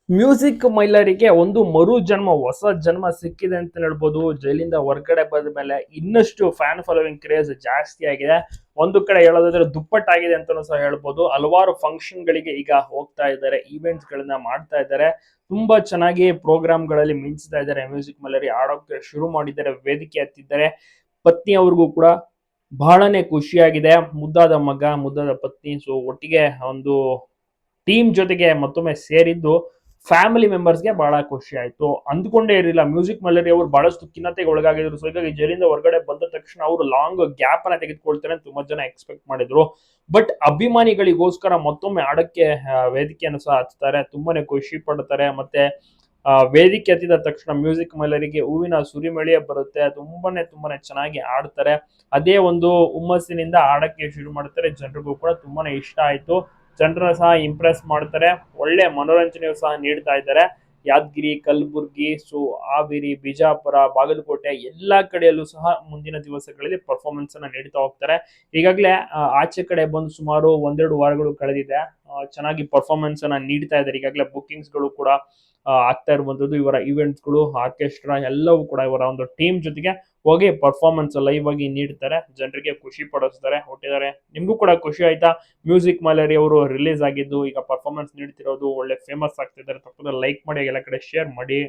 Music ಮೈಲರಿಗೆ ಒಂದು ಮರು ಜನ್ಮ, ಹೊಸ ಜನ್ಮ ಸಿಕ್ಕಿದೆ ಅಂತ ಹೇಳ್ಬೋದು. ಜೈಲಿಂದ ಹೊರಗಡೆ ಬಂದ ಮೇಲೆ ಇನ್ನಷ್ಟು ಫ್ಯಾನ್ ಫಾಲೋವಿಂಗ್ ಕ್ರೇಜ್ ಜಾಸ್ತಿ ಆಗಿದೆ. ಒಂದು ಕಡೆ ಹೇಳೋದಾದ್ರೆ ದುಪ್ಪಟ್ಟಾಗಿದೆ ಅಂತಾನೂ ಸಹ ಹೇಳ್ಬೋದು. ಹಲವಾರು ಫಂಕ್ಷನ್ ಗಳಿಗೆ ಈಗ ಹೋಗ್ತಾ ಇದ್ದಾರೆ, ಈವೆಂಟ್ಸ್ ಗಳನ್ನ ಮಾಡ್ತಾ ಇದ್ದಾರೆ. ತುಂಬಾ ಚೆನ್ನಾಗಿ ಪ್ರೋಗ್ರಾಮ್ ಗಳಲ್ಲಿ ಮಿಂಚ್ತಾ ಇದ್ದಾರೆ. ಮ್ಯೂಸಿಕ್ ಮೈಲರಿ ಆಡೋಕೆ ಶುರು ಮಾಡಿದ್ದಾರೆ, ವೇದಿಕೆ ಹತ್ತಿದ್ದಾರೆ. ಪತ್ನಿ ಅವ್ರಿಗೂ ಕೂಡ ಬಹಳನೇ ಖುಷಿಯಾಗಿದೆ. ಮುದ್ದಾದ ಮಗ, ಮುದ್ದಾದ ಪತ್ನಿ, ಸೊ ಒಟ್ಟಿಗೆ ಒಂದು ಟೀಮ್ ಜೊತೆಗೆ ಮತ್ತೊಮ್ಮೆ ಸೇರಿದ್ದು ಫ್ಯಾಮಿಲಿ ಮೆಂಬರ್ಸ್ಗೆ ಬಹಳ ಖುಷಿ ಆಯ್ತು. ಅಂದ್ಕೊಂಡೇ ಇರಲಿಲ್ಲ ಮ್ಯೂಸಿಕ್ ಮಲ್ಲರಿ ಅವರು ಬಹಳಷ್ಟು ಖಿನ್ನತೆಗೆ ಒಳಗಾಗಿದ್ರು. ಸೊ ಹೀಗಾಗಿ ಜೈಲಿಂದ ಹೊರಗಡೆ ಬಂದ ತಕ್ಷಣ ಅವರು ಲಾಂಗ್ ಗ್ಯಾಪ್ ಅನ್ನ ತೆಗೆದುಕೊಳ್ತಾರೆ ಅಂತ ತುಂಬಾ ಜನ ಎಕ್ಸ್ಪೆಕ್ಟ್ ಮಾಡಿದ್ರು. ಬಟ್ ಅಭಿಮಾನಿಗಳಿಗೋಸ್ಕರ ಮತ್ತೊಮ್ಮೆ ಆಡಕ್ಕೆ ವೇದಿಕೆಯನ್ನು ಸಹ ಹಚ್ತಾರೆ, ತುಂಬಾನೇ ಖುಷಿ ಪಡ್ತಾರೆ. ಮತ್ತೆ ವೇದಿಕೆ ಹತ್ತಿದ ತಕ್ಷಣ ಮ್ಯೂಸಿಕ್ ಮೈಲರಿಗೆ ಹೂವಿನ ಸುರಿಮಳೆಯೇ ಬರುತ್ತೆ. ತುಂಬಾನೇ ಚೆನ್ನಾಗಿ ಆಡ್ತಾರೆ. ಅದೇ ಒಂದು ಹುಮ್ಮಸ್ಸಿನಿಂದ ಆಡಕ್ಕೆ ಶುರು ಮಾಡ್ತಾರೆ. ಜನರಿಗೂ ಕೂಡ ತುಂಬಾನೇ ಇಷ್ಟ ಆಯ್ತು. ಜನರ ಸಹ ಇಂಪ್ರೆಸ್ ಮಾಡ್ತಾರೆ, ಒಳ್ಳೆ ಮನೋರಂಜನೆಯೂ ಸಹ ನೀಡ್ತಾ ಇದ್ದಾರೆ. ಯಾದಗಿರಿ, ಕಲಬುರ್ಗಿ, ಸೊ ಹಾವೇರಿ, ಬಿಜಾಪುರ, ಬಾಗಲಕೋಟೆ ಎಲ್ಲಾ ಕಡೆಯಲ್ಲೂ ಸಹ ಮುಂದಿನ ದಿವಸಗಳಲ್ಲಿ ಪರ್ಫಾರ್ಮೆನ್ಸ್ ಅನ್ನ ನೀಡ್ತಾ ಹೋಗ್ತಾರೆ. ಈಗಾಗಲೇ ಆಚೆ ಕಡೆ ಬಂದು ಸುಮಾರು ಒಂದೆರಡು ವಾರಗಳು ಕಳೆದಿದೆ. ಚೆನ್ನಾಗಿ ಪರ್ಫಾರ್ಮೆನ್ಸ್ ಅನ್ನ ನೀಡ್ತಾ ಇದ್ದಾರೆ. ಈಗಾಗಲೇ ಬುಕಿಂಗ್ಸ್ ಗಳು ಕೂಡ ಆಗ್ತಾ ಇರುವಂತದ್ದು. ಇವರ ಈವೆಂಟ್ಸ್ ಗಳು, ಆರ್ಕೆಸ್ಟ್ರಾ ಎಲ್ಲವೂ ಕೂಡ ಇವರ ಒಂದು ಟೀಮ್ ಜೊತೆಗೆ ಹೋಗಿ ಪರ್ಫಾರ್ಮೆನ್ಸ್ ಲೈವ್ ಆಗಿ ನೀಡ್ತಾರೆ, ಜನರಿಗೆ ಖುಷಿ ಪಡಿಸ್ತಾರೆ, ಹುಟ್ಟಿದ್ದಾರೆ. ನಿಮ್ಗೂ ಕೂಡ ಖುಷಿ ಆಯ್ತಾ ಮ್ಯೂಸಿಕ್ ಮೈಲರಿ ಅವರು ರಿಲೀಸ್ ಆಗಿದ್ದು, ಈಗ ಪರ್ಫಾರ್ಮೆನ್ಸ್ ನೀಡ್ತಿರೋದು, ಒಳ್ಳೆ ಫೇಮಸ್ ಆಗ್ತಿದ್ದಾರೆ. ತಪ್ಪದೆ ಲೈಕ್ ಮಾಡಿ, ಎಲ್ಲ ಕಡೆ ಶೇರ್ ಮಾಡಿ.